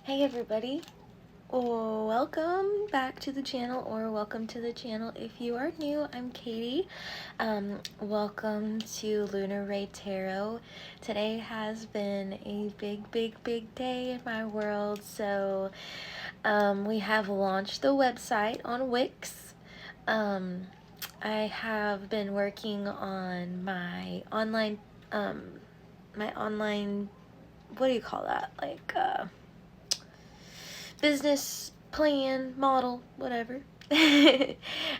Hey everybody, welcome back to the channel, or welcome to the channel if you are new. I'm Katie. Welcome to Lunar Ray Tarot. Today has been a big day in my world. So we have launched the website on Wix. I have been working on my online what do you call that, like business plan, model, whatever. But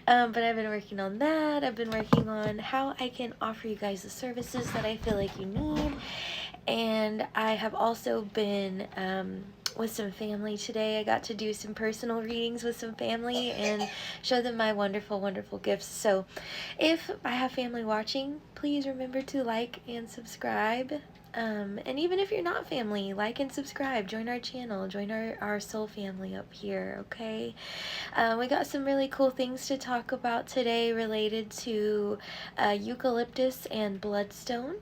I've been working on that. I've been working on how I can offer you guys the services that I feel like you need. And I have also been with some family today. I got to do some personal readings with some family and show them my wonderful gifts. So if I have family watching, please remember to like and subscribe. And even if you're not family, like and subscribe. Join our channel. Join our soul family up here, okay? We got some really cool things to talk about today related to eucalyptus and bloodstone.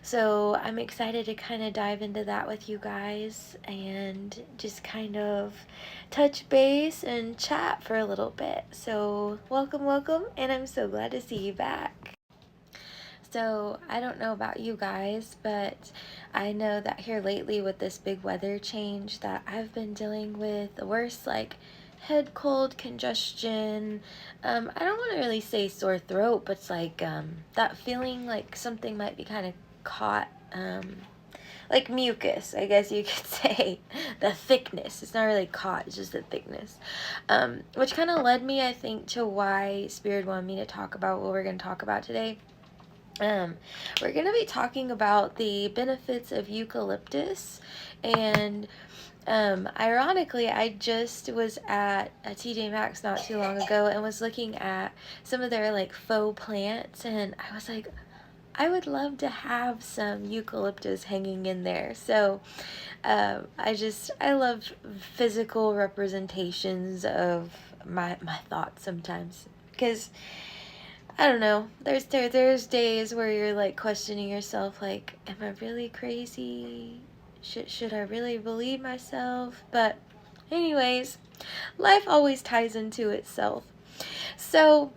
So I'm excited to kind of dive into that with you guys and just kind of touch base and chat for a little bit. So welcome, and I'm so glad to see you back. So I don't know about you guys, but I know that here lately with this big weather change that I've been dealing with the worst, like head cold, congestion. I don't want to really say sore throat, but it's like that feeling like something might be kind of caught, like mucus, I guess you could say. The thickness, it's not really caught, it's just the thickness, which kind of led me, I think, to why Spirit wanted me to talk about what we're going to talk about today. We're going to be talking about the benefits of eucalyptus. And ironically, I just was at a TJ Maxx not too long ago and was looking at some of their like faux plants, and I was like, I would love to have some eucalyptus hanging in there. So I love physical representations of my thoughts sometimes, because I don't know, there's days where you're like questioning yourself, like, am I really crazy? Should I really believe myself? But anyways, life always ties into itself. So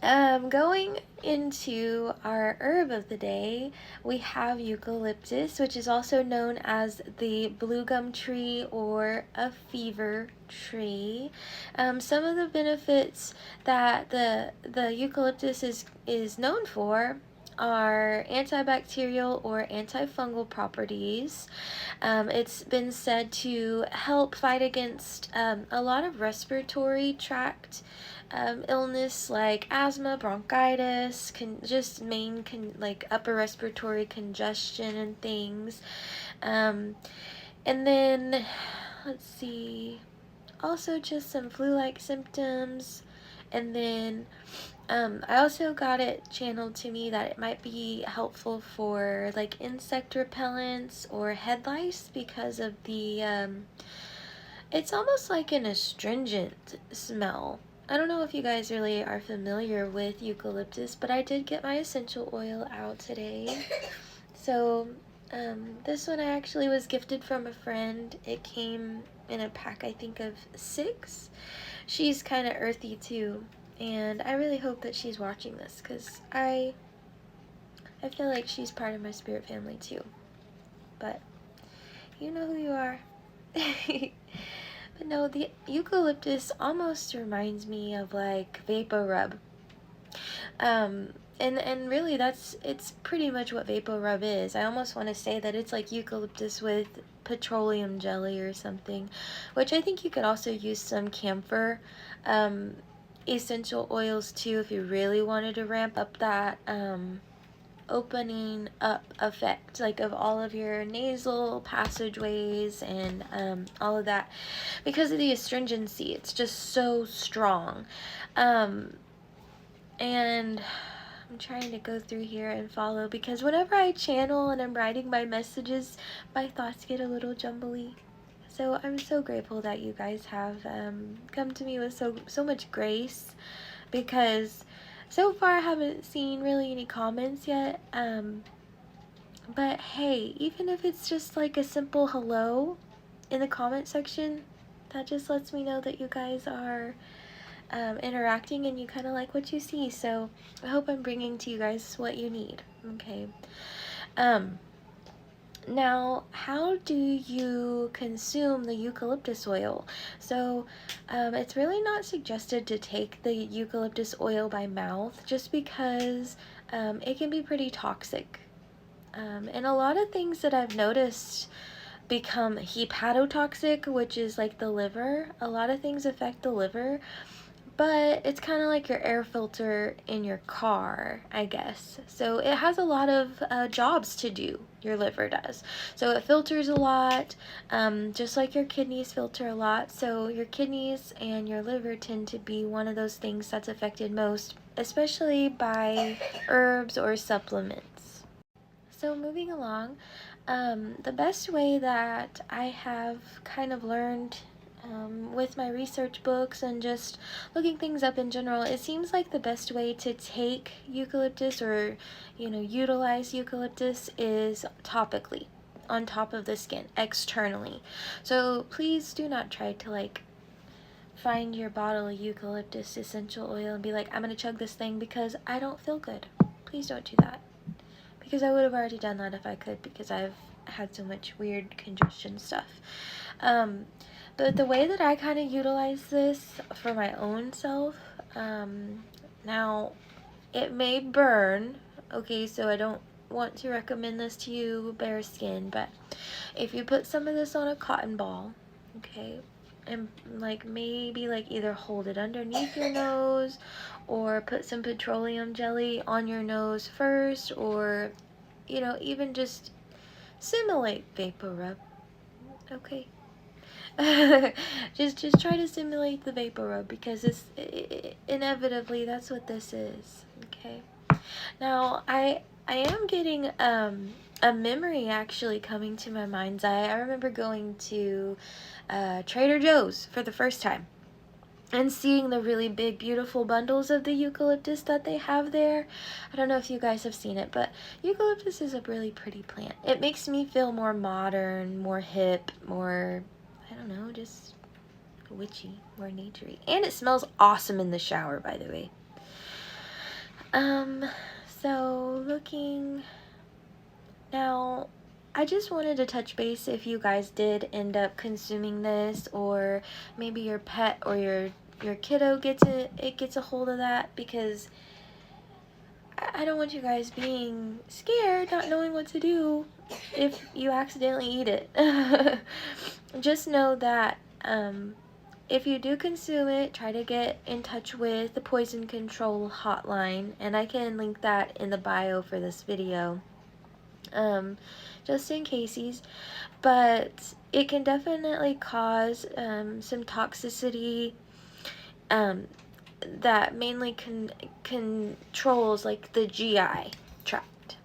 going into our herb of the day, we have eucalyptus, which is also known as the blue gum tree or a fever tree. Some of the benefits that the eucalyptus is known for are antibacterial or antifungal properties. It's been said to help fight against a lot of respiratory tract illness like asthma, bronchitis, like upper respiratory congestion and things. And then, let's see, also just some flu-like symptoms. And then I also got it channeled to me that it might be helpful for like insect repellents or head lice because of the it's almost like an astringent smell. I don't know if you guys really are familiar with eucalyptus, but I did get my essential oil out today. So this one I actually was gifted from a friend. It came in a pack, I think, of 6. She's kind of earthy too, and I really hope that she's watching this, because I feel like she's part of my spirit family too. But you know who you are. But no, the eucalyptus almost reminds me of like Vapor Rub. And really it's pretty much what Vapor Rub is. I almost want to say that it's like eucalyptus with petroleum jelly or something, which I think you could also use some camphor essential oils too if you really wanted to ramp up that opening up effect, like of all of your nasal passageways and all of that, because of the astringency. It's just so strong. And I'm trying to go through here and follow, because whenever I channel and I'm writing my messages, my thoughts get a little jumbly. So I'm so grateful that you guys have come to me with so much grace, because so far I haven't seen really any comments yet, but hey, even if it's just like a simple hello, in the comment section. That just lets me know that you guys are interacting and you kind of like what you see. So I hope I'm bringing to you guys what you need. Okay. Now, how do you consume the eucalyptus oil? So, it's really not suggested to take the eucalyptus oil by mouth just because it can be pretty toxic. And a lot of things that I've noticed become hepatotoxic, which is like the liver. A lot of things affect the liver. But it's kind of like your air filter in your car, I guess. So it has a lot of jobs to do, your liver does. So it filters a lot, just like your kidneys filter a lot. So your kidneys and your liver tend to be one of those things that's affected most, especially by herbs or supplements. So moving along, the best way that I have kind of learned with my research books and just looking things up in general, it seems like the best way to take eucalyptus or, utilize eucalyptus is topically, on top of the skin, externally. So please do not try to find your bottle of eucalyptus essential oil and be like, I'm gonna chug this thing because I don't feel good. Please don't do that. Because I would have already done that if I could, because I've had so much weird congestion stuff. But the way that I kind of utilize this for my own self, now it may burn, okay, so I don't want to recommend this to you bare skin, but if you put some of this on a cotton ball, okay, and maybe either hold it underneath your nose or put some petroleum jelly on your nose first, or even just simulate vapor rub, okay. just try to simulate the vapor rub, because inevitably that's what this is, okay. Now I am getting a memory actually coming to my mind's eye. I remember going to Trader Joe's for the first time and seeing the really big beautiful bundles of the eucalyptus that they have there. I don't know if you guys have seen it, but eucalyptus is a really pretty plant. It makes me feel more modern, more hip, more, I don't know, just witchy, more naturey. And it smells awesome in the shower, by the way. So looking now, I just wanted to touch base if you guys did end up consuming this, or maybe your pet or your kiddo gets a hold of that, because I don't want you guys being scared, not knowing what to do if you accidentally eat it. Just know that if you do consume it, try to get in touch with the poison control hotline, and I can link that in the bio for this video, just in cases. But it can definitely cause some toxicity that mainly controls the GI tract.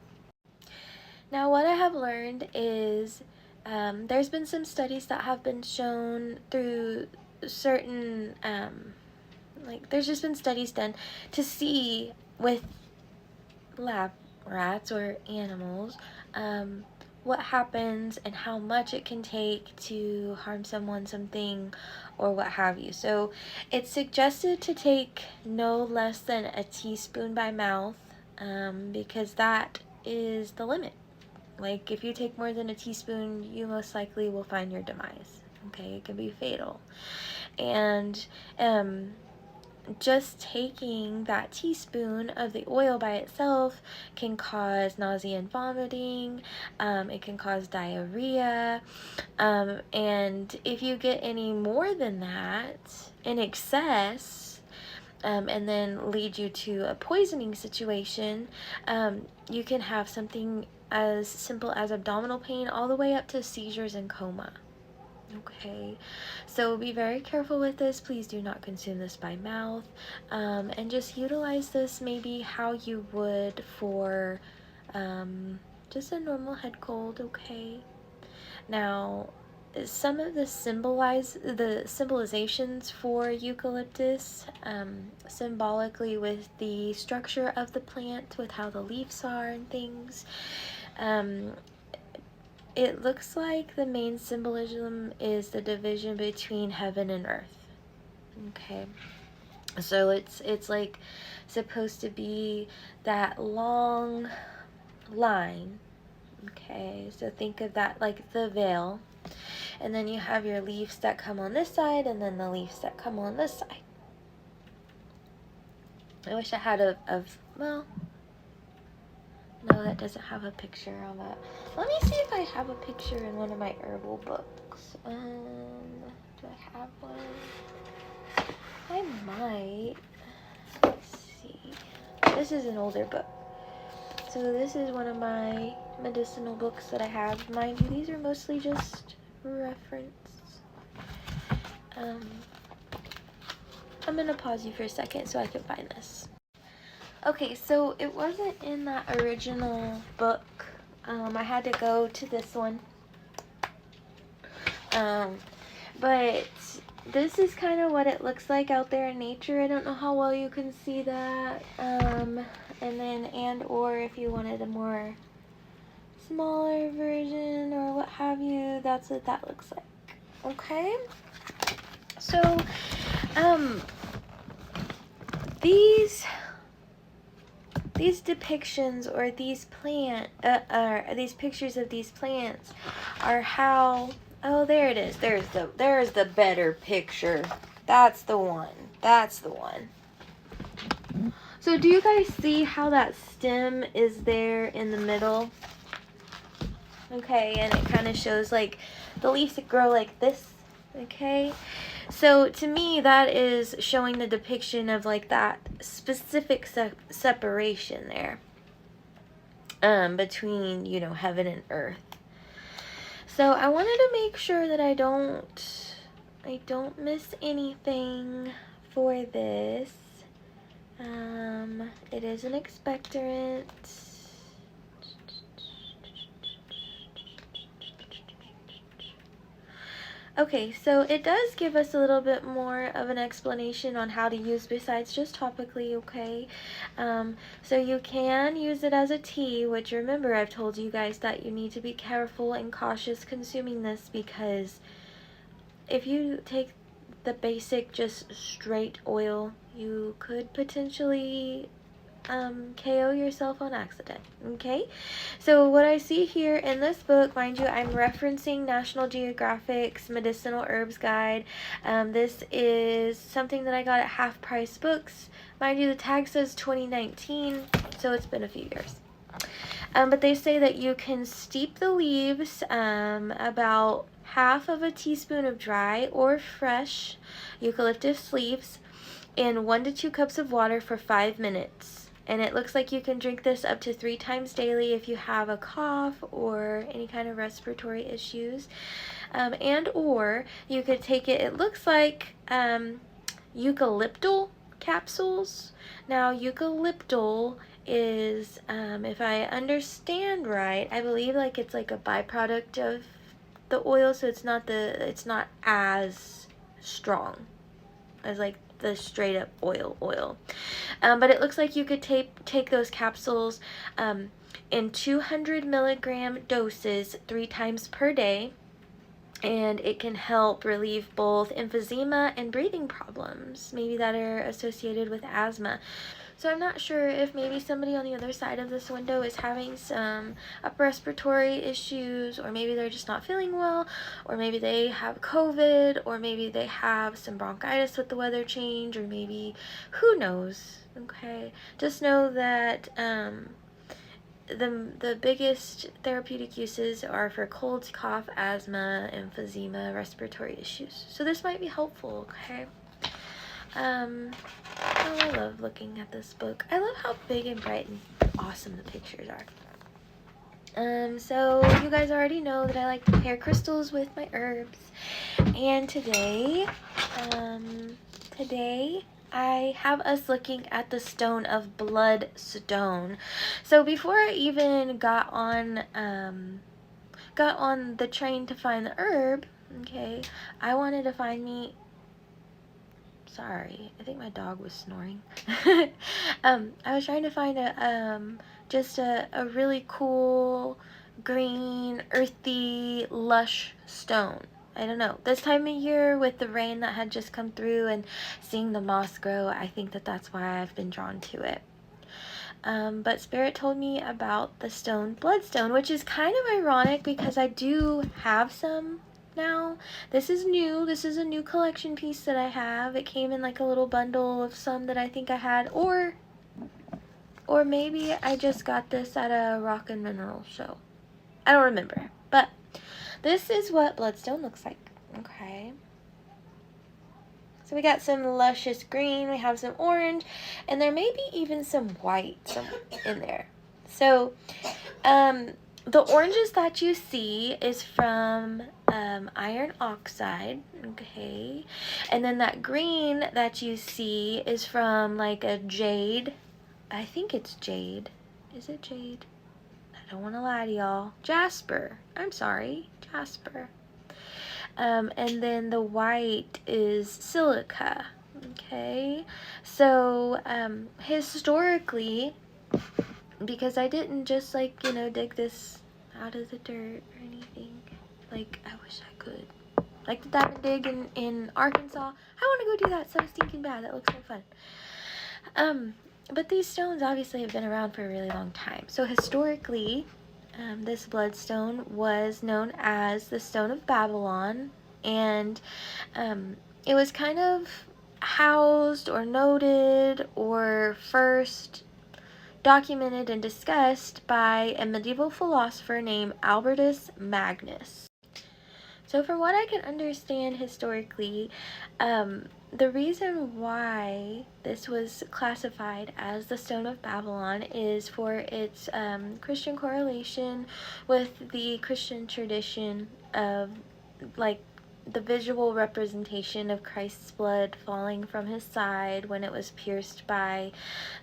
Now, what I have learned is there's been some studies that have been shown through certain there's just been studies done to see with lab rats or animals what happens and how much it can take to harm someone, something, or what have you. So it's suggested to take no less than a teaspoon by mouth, because that is the limit. If you take more than a teaspoon, you most likely will find your demise. Okay, it can be fatal. And just taking that teaspoon of the oil by itself can cause nausea and vomiting. It can cause diarrhea. And if you get any more than that in excess, and then lead you to a poisoning situation, you can have something as simple as abdominal pain all the way up to seizures and coma. Okay, so be very careful with this. Please do not consume this by mouth, and just utilize this maybe how you would for just a normal head cold, okay? Now, some of the symbolizations for eucalyptus, symbolically with the structure of the plant, with how the leaves are and things, it looks like the main symbolism is the division between heaven and earth. Okay. So it's like supposed to be that long line. Okay, so think of that like the veil. And then you have your leaves that come on this side, and then the leaves that come on this side. I wish I had well, no, that doesn't have a picture on that. Let me see if I have a picture in one of my herbal books. Do I have one? I might. Let's see. This is an older book. So this is one of my medicinal books that I have. Mind you, these are mostly just reference. I'm gonna pause you for a second so I can find this. Okay, so it wasn't in that original book. I had to go to this one. But this is kind of what it looks like out there in nature. I don't know how well you can see that. And then, or if you wanted a more smaller version or what have you, that's what that looks like. Okay? So, these depictions or these these pictures of these plants are how, oh, there it is. There's the better picture. That's the one. That's the one. So do you guys see how that stem is there in the middle? Okay, and it kind of shows like the leaves that grow like this. Okay, so to me that is showing the depiction of like that specific separation there between, you know, heaven and earth. So I wanted to make sure that I don't miss anything for this. It is an expectorant. Okay, so it does give us a little bit more of an explanation on how to use besides just topically, okay? So you can use it as a tea, which remember I've told you guys that you need to be careful and cautious consuming this, because if you take the basic just straight oil, you could potentially KO yourself on accident. Okay, so what I see here in this book, mind you, I'm referencing National Geographic's Medicinal Herbs Guide. This is something that I got at Half Price Books. Mind you, the tag says 2019, so it's been a few years. But they say that you can steep the leaves, about half of a teaspoon of dry or fresh eucalyptus leaves, in 1 to 2 cups of water for 5 minutes. And it looks like you can drink this up to 3 times daily if you have a cough or any kind of respiratory issues. And or you could take it looks like eucalyptal capsules. Now eucalyptal is, if I understand right, I believe like it's like a byproduct of the oil, so it's not as strong as like the straight up oil. But it looks like you could take those capsules in 200 milligram doses 3 times per day, and it can help relieve both emphysema and breathing problems, maybe that are associated with asthma. So I'm not sure if maybe somebody on the other side of this window is having some upper respiratory issues, or maybe they're just not feeling well, or maybe they have COVID, or maybe they have some bronchitis with the weather change, or maybe, who knows, okay? Just know that the biggest therapeutic uses are for colds, cough, asthma, emphysema, respiratory issues. So this might be helpful, okay? Oh, I love looking at this book. I love how big and bright and awesome the pictures are. So you guys already know that I like to pair crystals with my herbs. And today I have us looking at the stone of bloodstone. So before I even got on the train to find the herb, okay, I wanted to find me, sorry, I think my dog was snoring. I was trying to find just a really cool green, earthy, lush stone. I don't know. This time of year with the rain that had just come through and seeing the moss grow, I think that that's why I've been drawn to it. But Spirit told me about the stone, bloodstone, which is kind of ironic because I do have some now. This is new. This is a new collection piece that I have. It came in like a little bundle of some that I think I had, or maybe I just got this at a rock and mineral show. I don't remember, but this is what bloodstone looks like. Okay. So we got some luscious green, we have some orange, and there may be even some white in there. So the oranges that you see is from iron oxide, okay? And then that green that you see is from like a jade. I think it's jade. Is it jade? I don't want to lie to y'all. Jasper. I'm sorry. Jasper. And then the white is silica. Okay. So, historically, because I didn't just like, dig this out of the dirt or anything. Like, I wish I could. Like the diamond dig in Arkansas. I want to go do that so stinking bad. That looks so fun. But these stones obviously have been around for a really long time. So historically, this bloodstone was known as the Stone of Babylon, and it was kind of housed or noted or first documented and discussed by a medieval philosopher named Albertus Magnus. So from what I can understand historically, the reason why this was classified as the Stone of Babylon is for its Christian correlation with the Christian tradition of like the visual representation of Christ's blood falling from his side when it was pierced by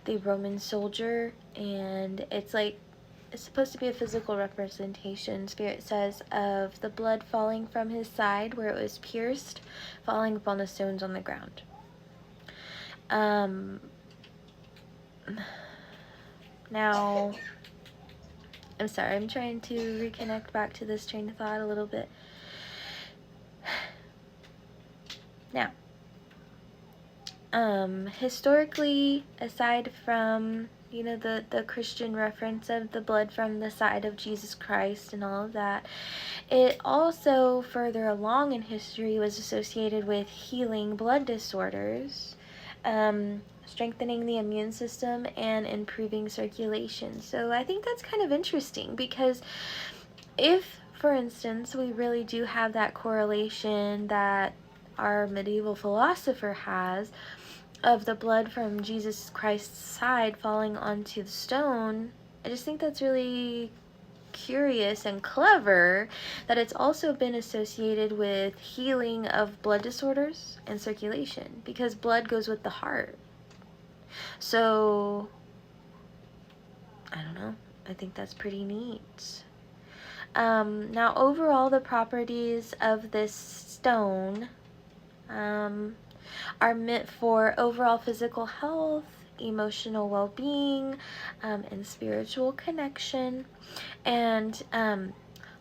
the Roman soldier, and it's supposed to be a physical representation, Spirit says, of the blood falling from his side where it was pierced, falling upon the stones on the ground. Now, I'm sorry, I'm trying to reconnect back to this train of thought a little bit. Now, historically, aside from the Christian reference of the blood from the side of Jesus Christ and all of that, it also further along in history was associated with healing blood disorders, strengthening the immune system, and improving circulation. So I think that's kind of interesting, because if, for instance, we really do have that correlation that our medieval philosopher has of the blood from Jesus Christ's side falling onto the stone, I just think that's really curious and clever that it's also been associated with healing of blood disorders and circulation, because blood goes with the heart. So, I don't know. I think that's pretty neat. Now, overall, the properties of this stone are meant for overall physical health, emotional well-being, and spiritual connection. And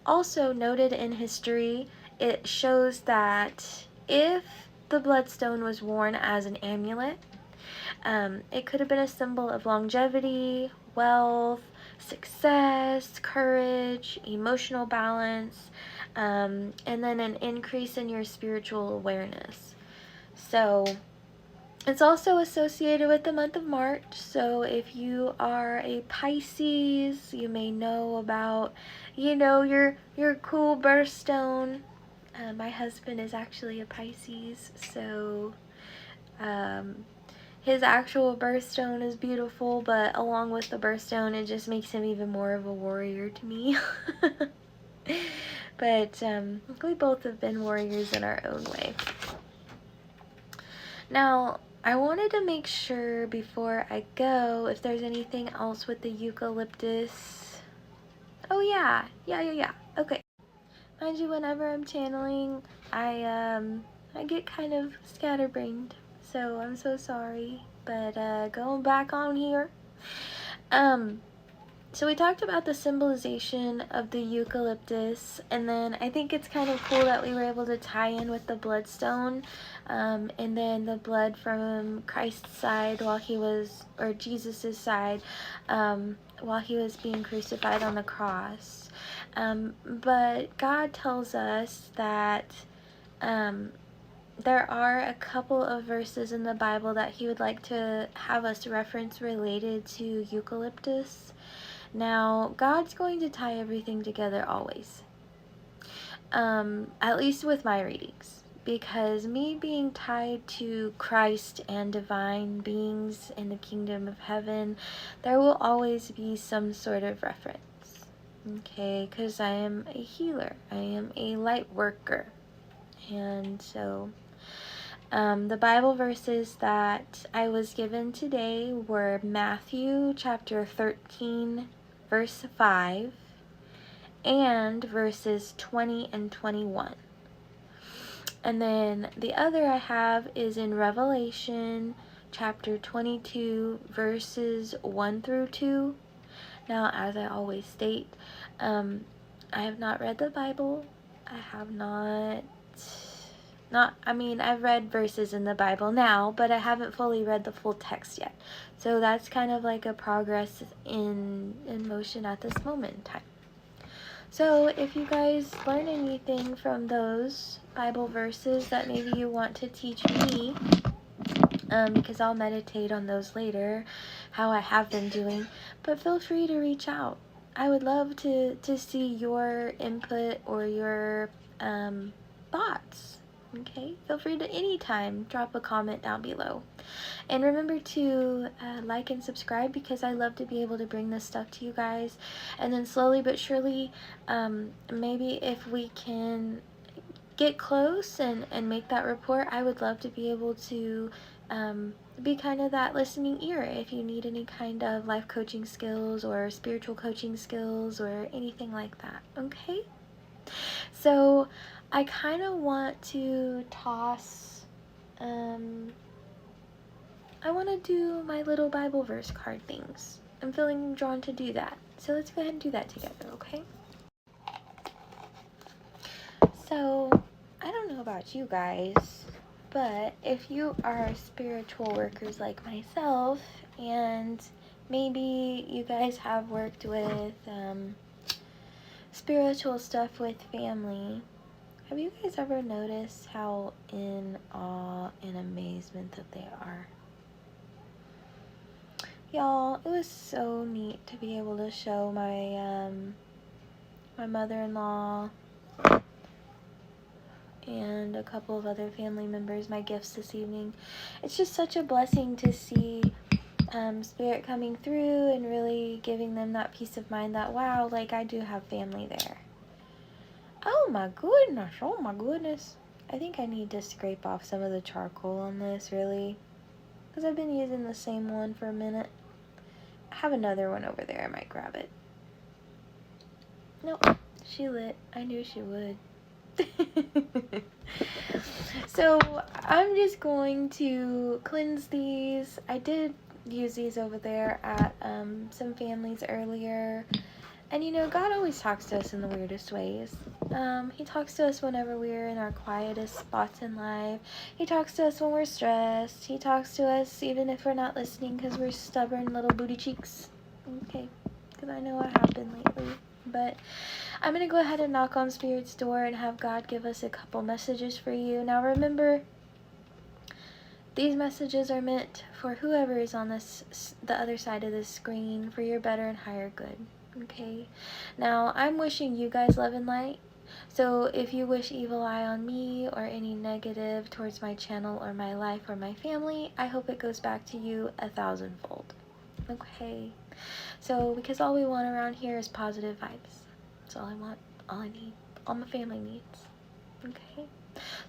also noted in history, it shows that if the bloodstone was worn as an amulet, it could have been a symbol of longevity, wealth, success, courage, emotional balance, and then an increase in your spiritual awareness. So it's also associated with the month of March. So if you are a Pisces, you may know about, your cool birthstone. My husband is actually a Pisces, so his actual birthstone is beautiful, but along with the birthstone, it just makes him even more of a warrior to me. But we both have been warriors in our own way. Now, I wanted to make sure before I go if there's anything else with the eucalyptus. Oh yeah. Okay. Mind you, whenever I'm channeling, I get kind of scatterbrained, so I'm so sorry. But going back on here, So we talked about the symbolization of the eucalyptus, and then I think it's kind of cool that we were able to tie in with the bloodstone, and then the blood from Christ's side while he was, or Jesus's side, while he was being crucified on the cross. But God tells us that there are a couple of verses in the Bible that he would like to have us reference related to eucalyptus. Now, God's going to tie everything together always. At least with my readings. Because me being tied to Christ and divine beings in the kingdom of heaven, there will always be some sort of reference. Okay, because I am a healer. I am a light worker. And so, the Bible verses that I was given today were Matthew chapter 13, verse 5, and verses 20 and 21. And then the other I have is in Revelation chapter 22, verses 1 through 2. Now, as I always state, I have not read the Bible. I have I've read verses in the Bible now, but I haven't fully read the full text yet. So that's kind of like a progress in motion at this moment in time. So if you guys learn anything from those Bible verses that maybe you want to teach me, because I'll meditate on those later, how I have been doing, but feel free to reach out. I would love to see your input or your thoughts. Okay, feel free to anytime drop a comment down below. And remember to like and subscribe, because I love to be able to bring this stuff to you guys. And then slowly but surely, maybe if we can get close and make that report, I would love to be able to be kind of that listening ear if you need any kind of life coaching skills or spiritual coaching skills or anything like that. Okay? So I kind of want to toss, I want to do my little Bible verse card things. I'm feeling drawn to do that. So let's go ahead and do that together, okay? So, I don't know about you guys, but if you are spiritual workers like myself, and maybe you guys have worked with spiritual stuff with family, have you guys ever noticed how in awe and amazement that they are? Y'all, it was so neat to be able to show my my mother-in-law and a couple of other family members my gifts this evening. It's just such a blessing to see Spirit coming through and really giving them that peace of mind that, wow, like I do have family there. Oh my goodness, oh my goodness. I think I need to scrape off some of the charcoal on this, really, because I've been using the same one for a minute. I have another one over there, I might grab it. Nope, she lit. I knew she would. So I'm just going to cleanse these. I did use these over there at some families earlier. And you know, God always talks to us in the weirdest ways. He talks to us whenever we're in our quietest spots in life. He talks to us when we're stressed. He talks to us even if we're not listening because we're stubborn little booty cheeks. Okay, because I know I have been lately. But I'm going to go ahead and knock on Spirit's door and have God give us a couple messages for you. Now remember, these messages are meant for whoever is on the other side of this screen, for your better and higher good. Okay? Now, I'm wishing you guys love and light. So if you wish evil eye on me or any negative towards my channel or my life or my family, I hope it goes back to you 1,000-fold. Okay? So, because all we want around here is positive vibes. That's all I want, all I need, all my family needs. Okay?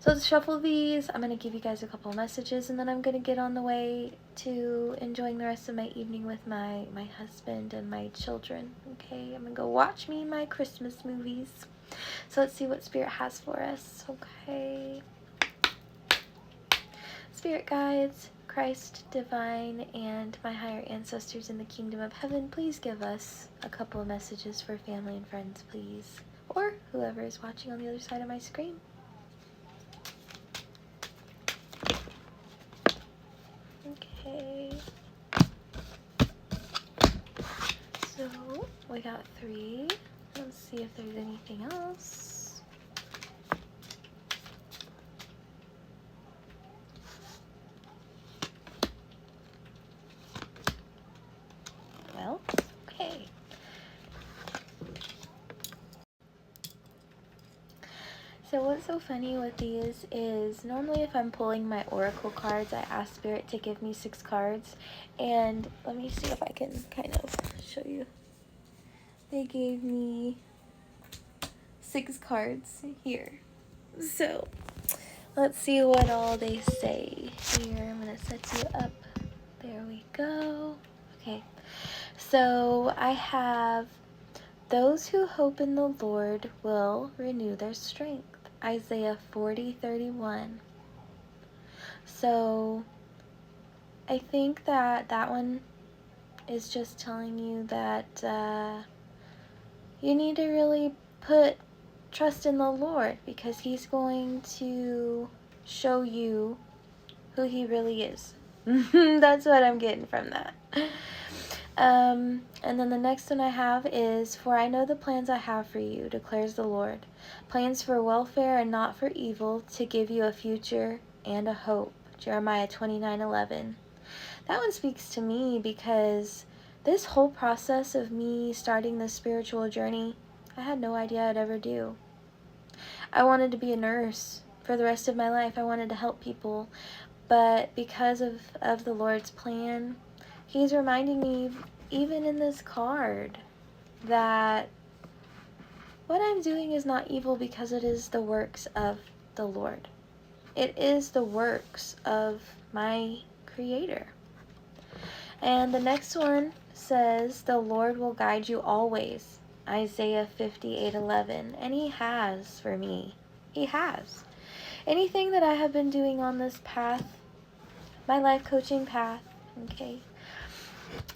So let's shuffle these. I'm going to give you guys a couple messages, and then I'm going to get on the way to enjoying the rest of my evening with my husband and my children. Okay? I'm going to go watch my Christmas movies. So let's see what Spirit has for us. Okay? Spirit guides, Christ divine and my higher ancestors in the kingdom of heaven, please give us a couple of messages for family and friends, please. Or whoever is watching on the other side of my screen. Okay. So, we got 3. Let's see if there's anything else. Well, okay. So what's so funny with these is normally if I'm pulling my oracle cards, I ask Spirit to give me 6 cards. And let me see if I can kind of show you. They gave me 6 cards here. So let's see what all they say here. I'm going to set you up. There we go. Okay. So I have, those who hope in the Lord will renew their strength. Isaiah 40:31. So I think that that one is just telling you that you need to really put trust in the Lord, because He's going to show you who He really is. That's what I'm getting from that. And then the next one I have is, for I know the plans I have for you, declares the Lord. Plans for welfare and not for evil, to give you a future and a hope. Jeremiah 29:11. That one speaks to me because this whole process of me starting this spiritual journey, I had no idea I'd ever do. I wanted to be a nurse for the rest of my life. I wanted to help people. But because of the Lord's plan, He's reminding me, even in this card, that what I'm doing is not evil, because it is the works of the Lord. It is the works of my Creator. And the next one says, the Lord will guide you always. Isaiah 58:11. And He has for me. He has. Anything that I have been doing on this path, my life coaching path, okay,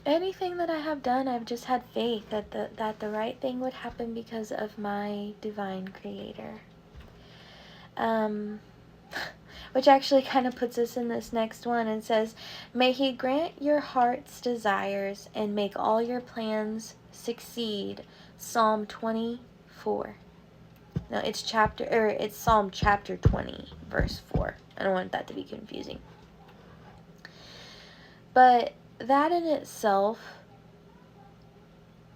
anything that I have done, I've just had faith that the right thing would happen because of my divine Creator. Which actually kind of puts us in this next one and says, may He grant your heart's desires and make all your plans succeed. Psalm 24. No, it's Psalm chapter 20, verse 4. I don't want that to be confusing. But that in itself,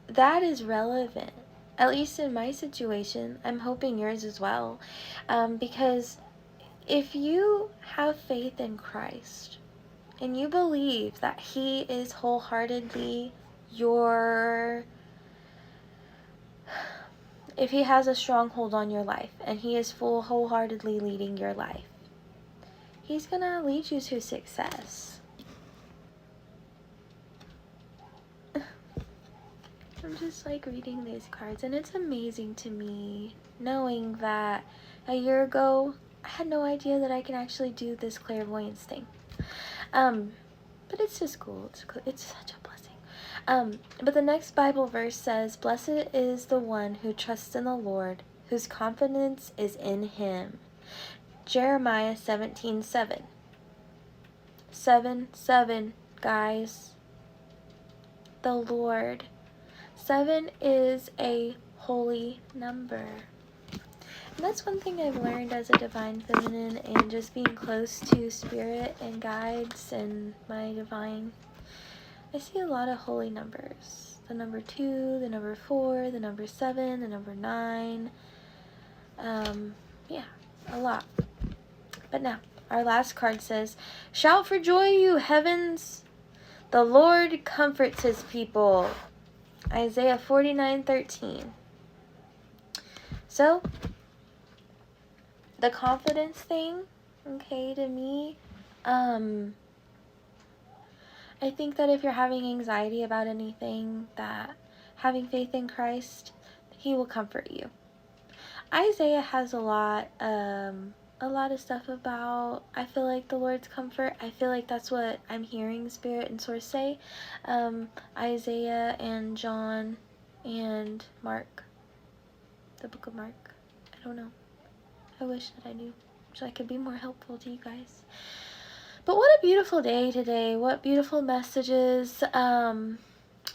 that is relevant. At least in my situation. I'm hoping yours as well. Because if you have faith in Christ and you believe that He is wholeheartedly if He has a stronghold on your life and He is wholeheartedly leading your life, He's going to lead you to success. I'm just like reading these cards, and it's amazing to me knowing that a year ago I had no idea that I can actually do this clairvoyance thing. But it's just cool. It's such a blessing. But the next Bible verse says, blessed is the one who trusts in the Lord, whose confidence is in Him. Jeremiah 17:7. 7, guys. The Lord. 7 is a holy number. And that's one thing I've learned as a divine feminine, and just being close to Spirit and guides and my divine. I see a lot of holy numbers. The number 2, the number 4, the number 7, the number 9. Yeah, a lot. But now, our last card says, shout for joy, you heavens! The Lord comforts His people. Isaiah 49:13. So, the confidence thing, okay, to me, I think that if you're having anxiety about anything, that having faith in Christ, He will comfort you. Isaiah has a lot a lot of stuff about, I feel like, the Lord's comfort. I feel like that's what I'm hearing Spirit and Source say. Isaiah and John and Mark, the book of Mark. I don't know. I wish that I knew so I could be more helpful to you guys. But what a beautiful day today. What beautiful messages.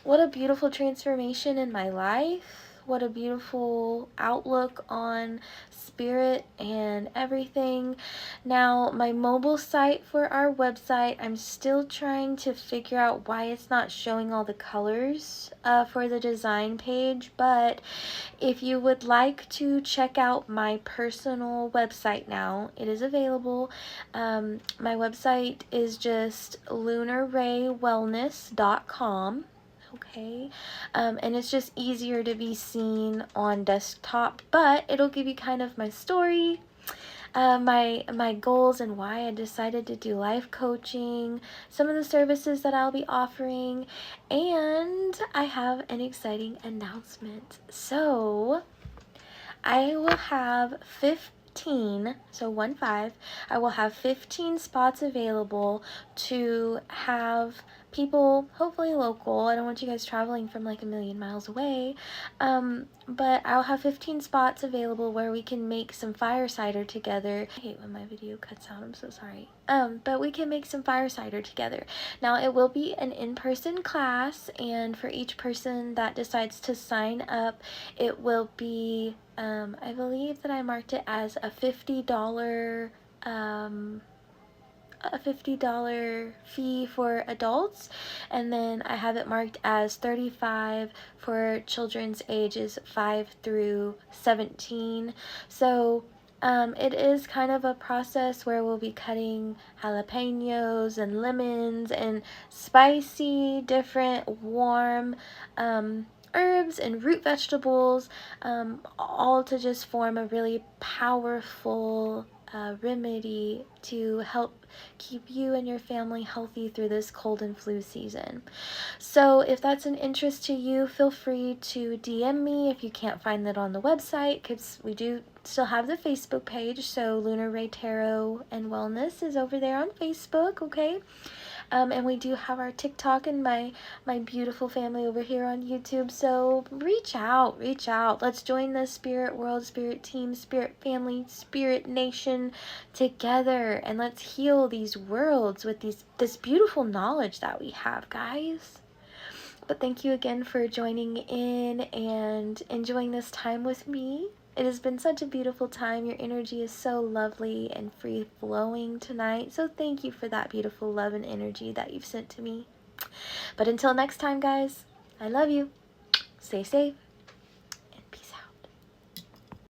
What a beautiful transformation in my life. What a beautiful outlook on spirit and everything. Now, my mobile site for our website, I'm still trying to figure out why it's not showing all the colors for the design page. But if you would like to check out my personal website now, it is available. My website is just lunarraywellness.com. Okay, and it's just easier to be seen on desktop, but it'll give you kind of my story, my goals, and why I decided to do life coaching, some of the services that I'll be offering, and I have an exciting announcement. So I will have 15, so 1-5, I will have 15 spots available to have people, hopefully local. I don't want you guys traveling from like a million miles away, but I'll have 15 spots available where we can make some fire cider together. I hate when my video cuts out, I'm so sorry. But we can make some fire cider together. Now, it will be an in-person class, and for each person that decides to sign up, it will be, I believe that I marked it as a $50 fee for adults, and then I have it marked as $35 for children's ages 5 through 17. So it is kind of a process where we'll be cutting jalapenos and lemons and spicy, different, warm herbs and root vegetables, all to just form a really powerful remedy to help keep you and your family healthy through this cold and flu season. So if that's an interest to you, feel free to DM me if you can't find it on the website, because we do still have the Facebook page. So Lunar Ray Tarot and Wellness is over there on Facebook, okay? And we do have our TikTok and my beautiful family over here on YouTube. So reach out. Let's join the spirit world, spirit team, spirit family, spirit nation together, and let's heal these worlds with this beautiful knowledge that we have, guys. But thank you again for joining in and enjoying this time with me. It has been such a beautiful time. Your energy is so lovely and free-flowing tonight. So thank you for that beautiful love and energy that you've sent to me. But until next time, guys, I love you. Stay safe.